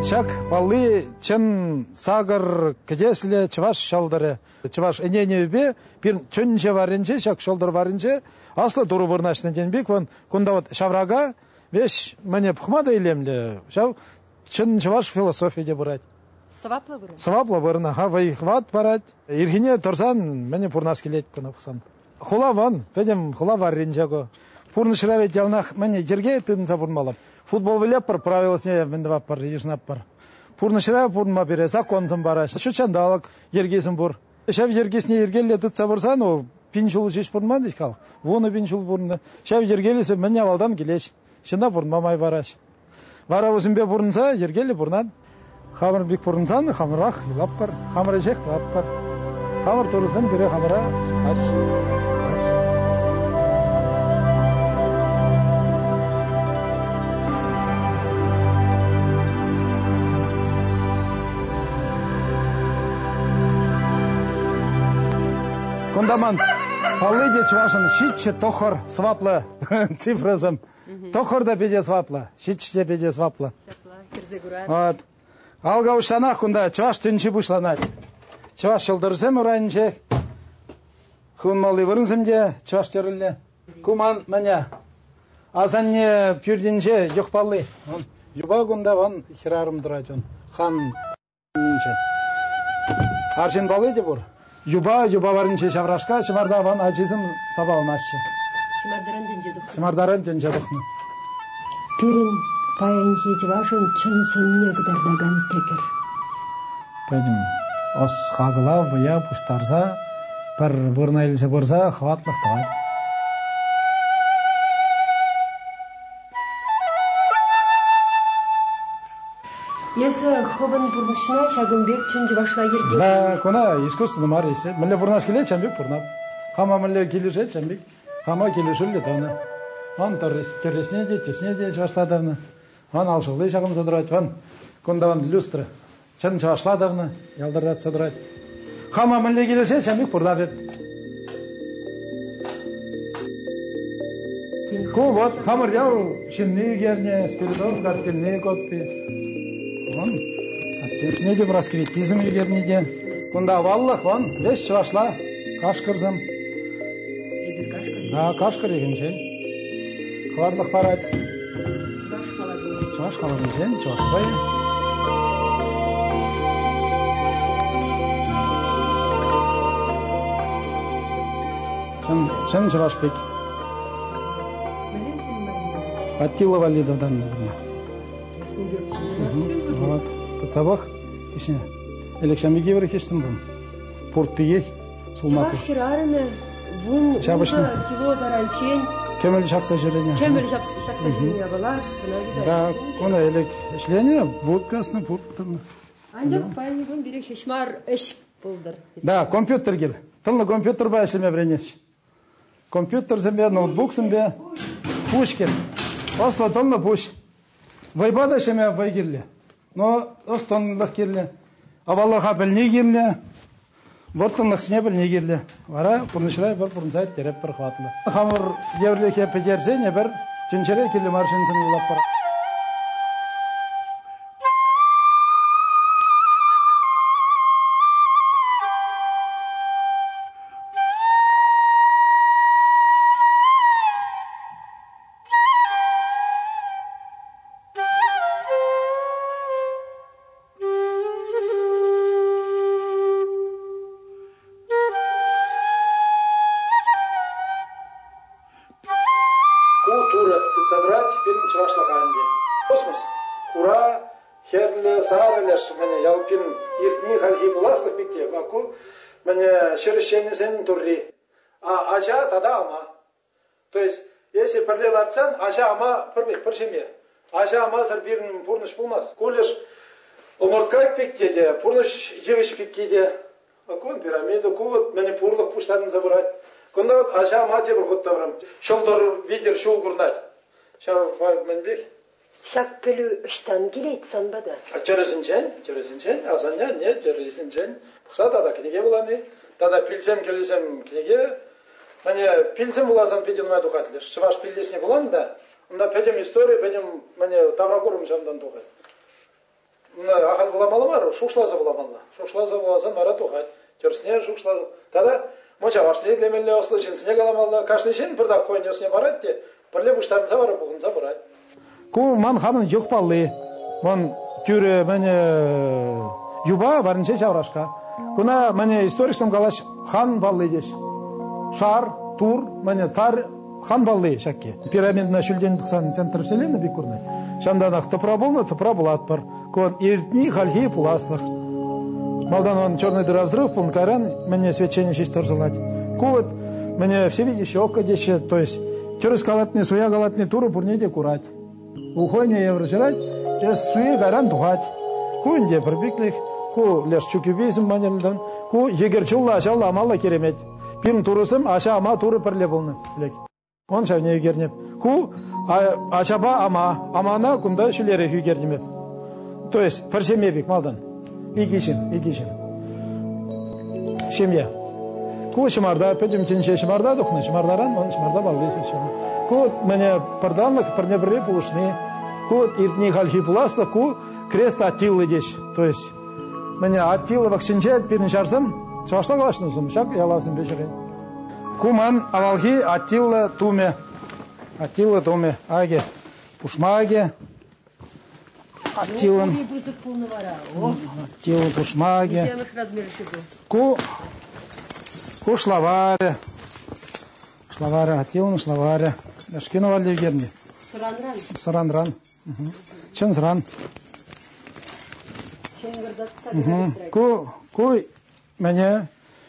Шак баллы чын сагыр кедесле чываш шалдыры. Чываш эненебе бир төнче барынче шак шалдыр барынче аслы дуру вырнашны денбек вон кунда вот шаврага веш мне пхмада илемле. Шав чын чываш философия де бурать. Сваплы вырын. Сваплы вырна ха вайхват барать. Ирхине торсан мне пурнас келет кунапсан. Хула вон, педем хула варринчаго. Пурны шравет ялнах мне жерге тын забурмалап. Футбол вилеп пар правилас не мендавап пар ежнап пар. Пурны шрав пурнма бере законзым бараш. Шу чандалык ергесим бур. Шав ергесне ергелле тыт сабурсан о пинчул жеш пурнман дишкал. Воны пинчул бурны. Шав ергелесе менне авалдан келеш. Шында пурнмамай бараш. Вара өзүмбе бурнса ергеле бурнан. Хамыр бик бурнсан хамырах илап пар. Хамыр жек лап пар. Хамыр турсын бире хамыра хаш. Кондаман, палыде чувашын шитче тохор сваплы цифрызым. Тохор да беде сваплы, шитче беде сваплы. Вот. Алга ушанах кунда чуваш тünчи бушланат. Чуваш шылдырсым уранче. Хунмалы вырынсымде чуваш терілі. Куман маня. Азанне пюрдинче юхпалы. Юба кунда ван хирарым дырачын. Хан нинче. Аршин балыде бур. Юба барынче шаврашка, шымарда ван ачизым сабалнашчы. Шымардарын денжедухны. Пирин паянхи жывашын чынсын негдардаган текер. Пойдем. Ос хагыла, вая, пуштарза, пар вырна илсе борза, хватлых тават. Если хобан бурнышна шагымбек чынжы башла ерге. Да, кона искусственно мар есе. Мэле бурнаш келет чамбек бурнап. Хама мэле келешет чамбек. Хама келешулли давна. Ван тересне де, тесне де чавашла давна. Ван алшылды шагым задырать. Ван кунда ван люстра. Чын чавашла давна. Ялдырдат задырать. Хама мэле келешет чамбек бурнап ет. Ку вот хамыр яу шинны герне, спиридор картельне коппи. Вон, тесне де браскритизм егернеде. Кунда валлах вон, весь чавашла, кашкырзым. Да, кашкыр егенчен. Хварлых парать. Чаваш халадынчен, чавашпай. Чын чавашпек. Аттила Валидовдан. Вот. Подсабах. Ишне. Элекшами гевры хешсин бун. Порт пией. Сулмаков. Хирарыны вун его даранчен. Кемел шакса жерление. Кемел шакса жерление была. Да, кона элек ишление, водкасны, порттаны. Анжак паяны бун бире хешмар эшик болдыр. Да, компьютер кел. Тылны компьютер ба ишлеме бренес. Компьютер зембе, ноутбук зембе. Пуш кел. Осла тылны пуш. Вайбада шеме вайгирле. Но остонлық керле. Аваллаха білне керле. Вортынлық сіне білне керле. Вара, бұрнышырай бір бұрынсайт тереп бір қуатлы. Хамыр еврлеке петерсене бір чынчыре керле маршинсын ұлап бар. Шерещенесен турри. А ажа тада ама. То есть, если парлел арцан, ажа ама пырмек, пыршеме. Ажа ама зар бирин пурныш булмас. Колеш оморткайк пиккеде, пурныш евиш пиккеде. Акон пирамида, кувот, мене пурлық пуштарын забырать. Конда вот ажа ама те бір хоттаврам. Шолдор видер шоу гурнать. Шау файв менбек. Шак пелю ыштан келейт санбада. Чөресінчен, азанья, не, чөресінчен. Пұқса тада кенеге боланы. Тада пилсем келесем кенеге. Мане пилсем буласам педен май тухатлеш. Шываш пилдесне боланы да. Онда педем история, педем мане таврагурым шамдан тухат. Ахал буламалы бар, шушлаза буламалы. Шушлаза буласан мара тухать. Терсне шушлаза. Тогда моча варсне лемелле услышен снег аламалы. Каждый день бірда койнесне баратте. Бірле буштарынса бара бугынса барат. Ку ман ханын юқпаллы. Вон тюре мене юба барынче чаврашка. Куна мене историксам галаш хан баллы деш. Шар, тур, мене царь хан баллы шакке. Пирамидна шүлден бықсан центр вселенной бекурный. Шанданах топра булат бар. Кон иртни хальхи пуласлых. Малдан он черный дыра взрыв, пун каран, мне свечение честь торзалать. Кот, мне всевидящее око деше, то есть тюрыс галатный, суя галатный туру пурнеде курать. Ухойне еврожирать, суя гаран тухать. Кунде пробиклих, ку леш чукюбейсим манерден, ку егерчулла ашалла амалла керемет. Пирм турысым аша ама туры пірле болны. Он шавне егернеп. Ку ашаба амана кунда шүлері егернеп. То есть парсемебик малдан. Игишин. Семья. Ку шимарда, педим чинше шимарда духны, шимардаран, он шимарда балды. Ку мене парданлық, парнебірі пулышны. Ку иртни хальхи пуласлық, ку крест аттилы деш. То есть мене аттилы вакшинче пирін шарсым, чавашла қалашнысым, шак ялавсым бешірен. Ку ман авалхи аттилы туме. Аттилы туме. Аге. Пушмаге. Аттилын. Аттилы пушмаге. Ку шлаваре. Шлаваре. Аттилын шлаваре. Шкину валли герни. Саранран. Чензран. Ку мене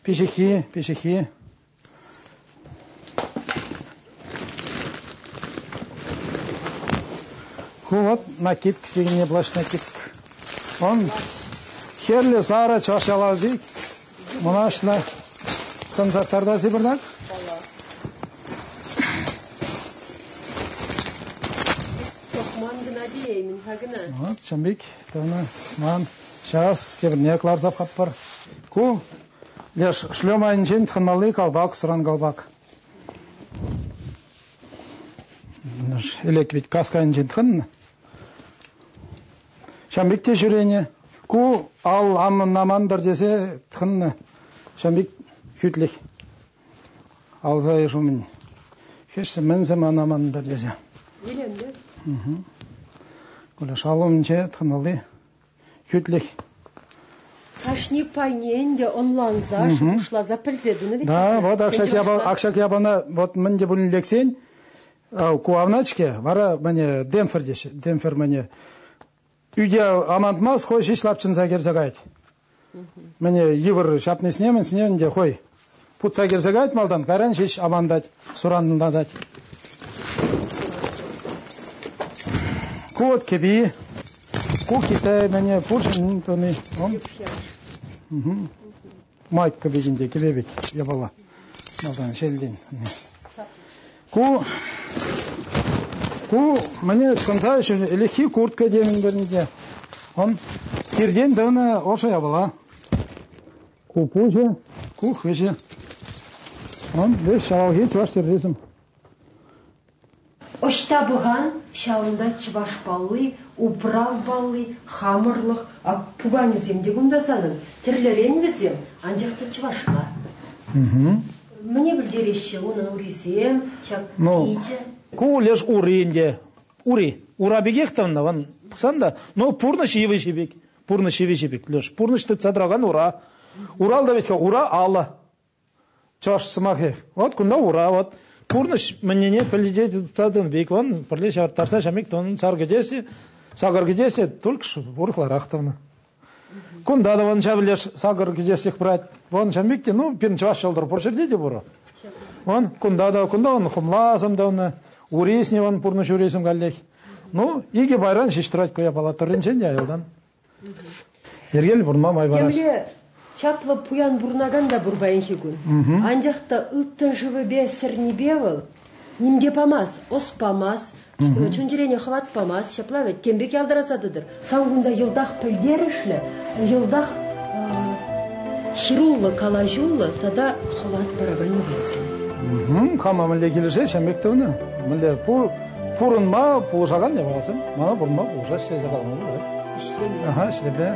пешехи. Вот накидка, не блаш накидка. Он херле сара чашалазик. Мунашна концерттарда сибирнак. Вот чамбик, тона ман сейчас кебне кларзап хаппар. Ку леш шлемайын жен тханмалы калбак, сыран калбак. Элек ведь каскайын жен тханна. Шамбик те жүрене. Ку ал амын намандар десе тхынны. Шамбик хүтлік. Алзай жумын. Хешсе мензем анамандар десе. Елемді? Куле шалымынче тхыналы. Хүтлік. Кашни пайненде онланза, шушлаза пілдедіні. Да, вот акшак ябана, вот менде бұлін лексен. Ку авначке, вара мене Денфер десе. Денфер мене. Үйде амантмаз, қой шишлапчын керзагайт. Мене евр шапны снемін, снемінде қой. Путса керзагайт малдан, қаран шиш амандать, суранында дать. Кот кеби, ку Китай мене пуршын тоны. Майк кебегінде кебебек, ябала. Малдан шелден. Ку мене конца еще лихи куртка демендерінде. Он кирден дәуна оша ябала. Ку пуже, ку хвеше. Он беш шалалхи чываш терризм. Ошта бұған шалында чываш баллы, управ баллы, хамырлық, пуганы земде күндасанын. Тірлерен візем, анжақты чывашла. Мне білдереші, оның урисем, чак ите. Ку леш уринде. Ура бегехтанна ван псанда. Но пурныш евишебек. Леш. Пурнышты цадраган ура. Уралда ведь ура алла. Чаш смахех. Вот кунда ура вот. Пурныш менне полидет цадан бек ван парлеш тарса шамик тон саргедесе. Сагаргедесе только что урхларахтовна. Кунда да ван шаблеш сагаргедесех брать. Вон шамикте ну пинчаш шалдар поршердеде бура. Вон кунда он хумласам давна. Уресне вон пурныш уресим галлех. Ну, иге байран шиштрать коя пала торренчен яйылдан. Ергел бурма май бараш. Кемле чаплы пуян бурнаган да бурбайын хигун. Анжақта ыттын живы бесірні бевыл. Нимде памаз, оспамаз, чөнжірене хват памаз, шаплавет, кембек ялдарасадыдыр. Саңгунда йылдақ пілдерішлі, йылдақ хируллы, калажуллы, тада хват параганы болсын. Хама міле келіше, шәмектіуні. Міле пурынма пулышаған не болсын. Мана бұрынма пулышаш, шайза қалмалы. İşlemi. Aha, işlebe.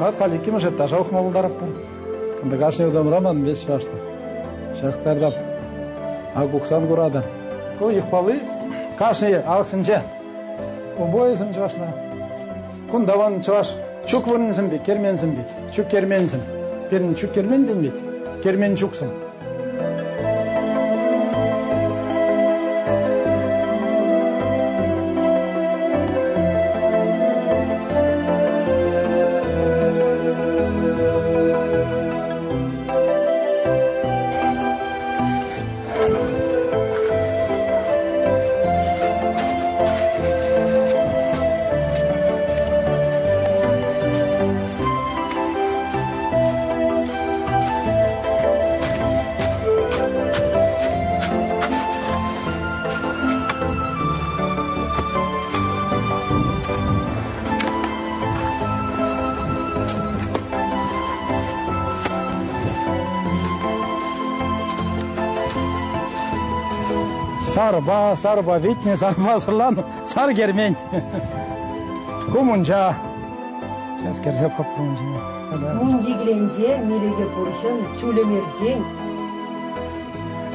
At kaliki mi şetta şauh maldarap bu. Anda karşı odam raman 5 yaşta. Şahtardap. Aguksan gurada. Ko ihpalı karşı alsınca. O boyasın çaşna. Kun davan çaş. Çok vurunsun bir kermensin bir. Çok kermensin. Birin çok kermen dinlik. Kermen çoksun. Sarba, vitne, sarba, sırlan, sar germen. Kumunca. Сейчас керзеп kapılınca. Munjiglenje, milege poruşun, çulemerjen.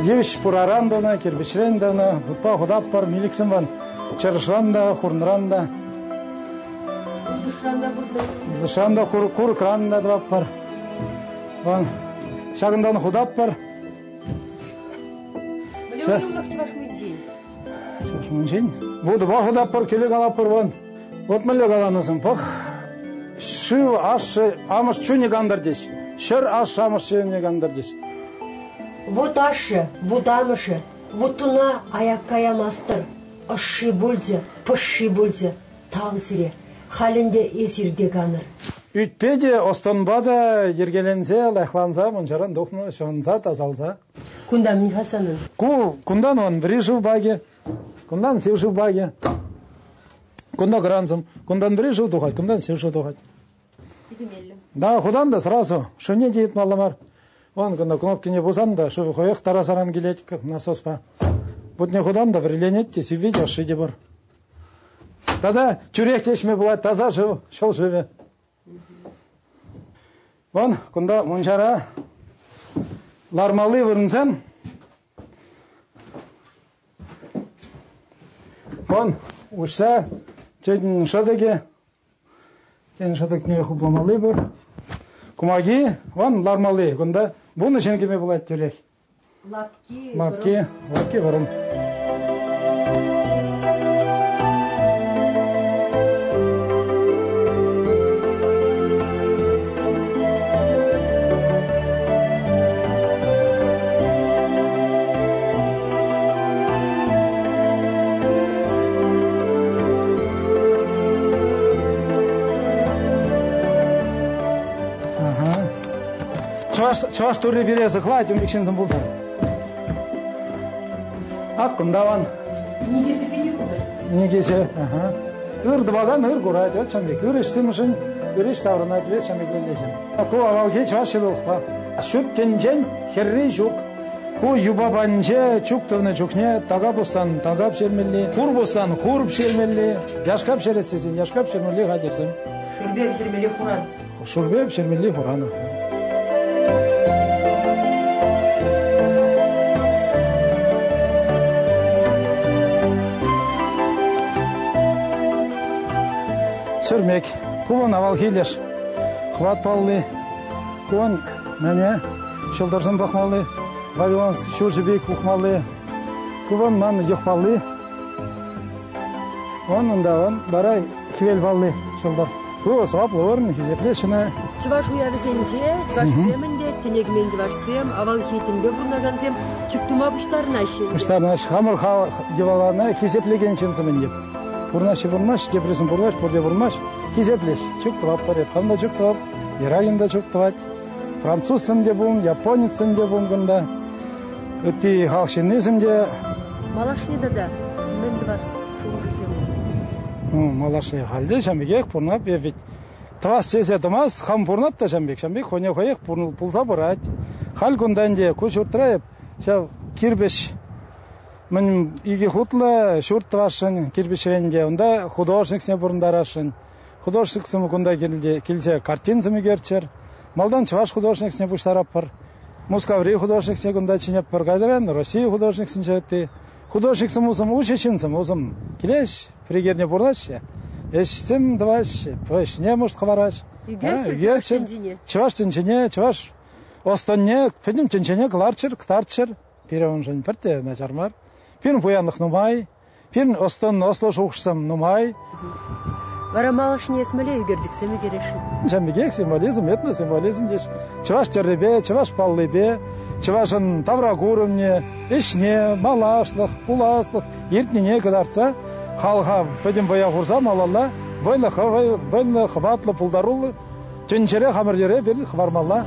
Yeviş purarandana, kirbiçrendana, futba hudapar, miliksin van. Çarşranda, hurnranda. Dışanda kur kranda dvapar. Van şagından hudapar. Şaşmınçin. Bu da bahudap par kele galapar van. Otmalle galanasın pak. Şu aşı amış çuni gandırcış. Şer aşı amış çuni gandırcış. Вот ашы, вот амышы, вот туна аяққая мастыр. Ашы бөлді, пышы бөлді, тағысыре. Халінде есірде ғаныр. Ütpede ostanbada yergelense, laihlанса, мұншаран доқны шығынса, тазалса. Кундан не хасанын? Кундан он врежив баге, кундан севшив баге. Кунда гранзым, кундан врежив духать, кундан севшив духать. Да, худан да сразу, что не деет маламар. Вон, когда кнопки не бузан, да, что хоях тарасаран гилеть, как насос па. Вот не худан да, вриленетте, си видел, шиди бар. Тогда чурек тешме бывает, таза жив, шел живе. Вон, кунда мунчара лармалы вырынсам, вон, учса, тетин шадыге, тетин шадык не хубламалы бар. Кумаги, вон лармалы, кунда бұны шенгеме болады тюрек. Лапки вырын. Чаваш туры березі қылайт, өмбекшензім болса. Ақ күндаван. Негесі бені бұлды? Негесі, ұрды баған ұр құрайт, өт шамбек. Өр ішсім үшін, өр іш таврынайт, вет шамбек бөлдешін. Ко авалге чаваш шел ұлықпа. Шөптен жән херри жүк. Ко юбабанже чуктывны чукне, тағап ұсан, тағап шермелі, құр бұсан, құрып шермелі, яшқап шересесін, яшқап шермелі ғадерсін. Шүрбеп шермелі құран. Шүрбеп шермелі құраны. Sürmek, kuvan aval hilеш, хват паллы, kuvan мәне, шылдырсын бақмалы, вавилон шуржыбек ұқмалы, kuvan ман юқпалы, онында барай кивел баллы шылдар. Kuva сваплы орын, хизепле шыны. Чываш уявызенже, чываш семінде, тенегмен чываш сем, авал хейтінге бұрнаган сем, чүктума бұштарына шын. Бұштарына шын, хамыр деваларына хизеплеген шынсымен деп. Бурнаш бурнаш, депрессин бурнаш, бурде бурнаш, хизеплеш. Чук твап паре, ханда чук твап, ирагинда чук тват. Французсым де бун, японецсым де бун гында. Өтти халкшинизм де. Малашнида да, мен двас шуғыр Малашни халде шамбек бурнап, ведь твас сесе томас, хам бурнап та шамбек, хоне хоек пулса бурать. Хал гунданде куш уртраеп, шав кирбеш. Мен иге хутлы шурт вашын кирбишренде, онда художник сне бурындарашын. художник сымыкунда келсе картин сымыгерчер. Малдан чаваш художник сне буштарап пар. Мускаври художник сне кунда чинеп пар. Кайдыран Россия художник сынчатты. Художник сымусым учечин сымусым. Келеш, фригерне бурнаш. Эшсем даваш, пешне может хвараш. Чаваш тенчине, чаваш останне, педим тенчине кларчер, ктарчер. Пирон жен перте начармар. Пирн пуянных нумай. Пирн остан осло шухсам нумай. Вара малышне смеле югердик семи керешин. Жамбегек символизм, этно символизм здесь. Чаваш терребе, чаваш паллыбе, чавашын таврагурымне, ишне, малашлых, пуласлых, ертнине кадарца. Халха педим боя хурса малалла, война хватлы пулдарулы, тенчере хамырдере берлі хвармалла.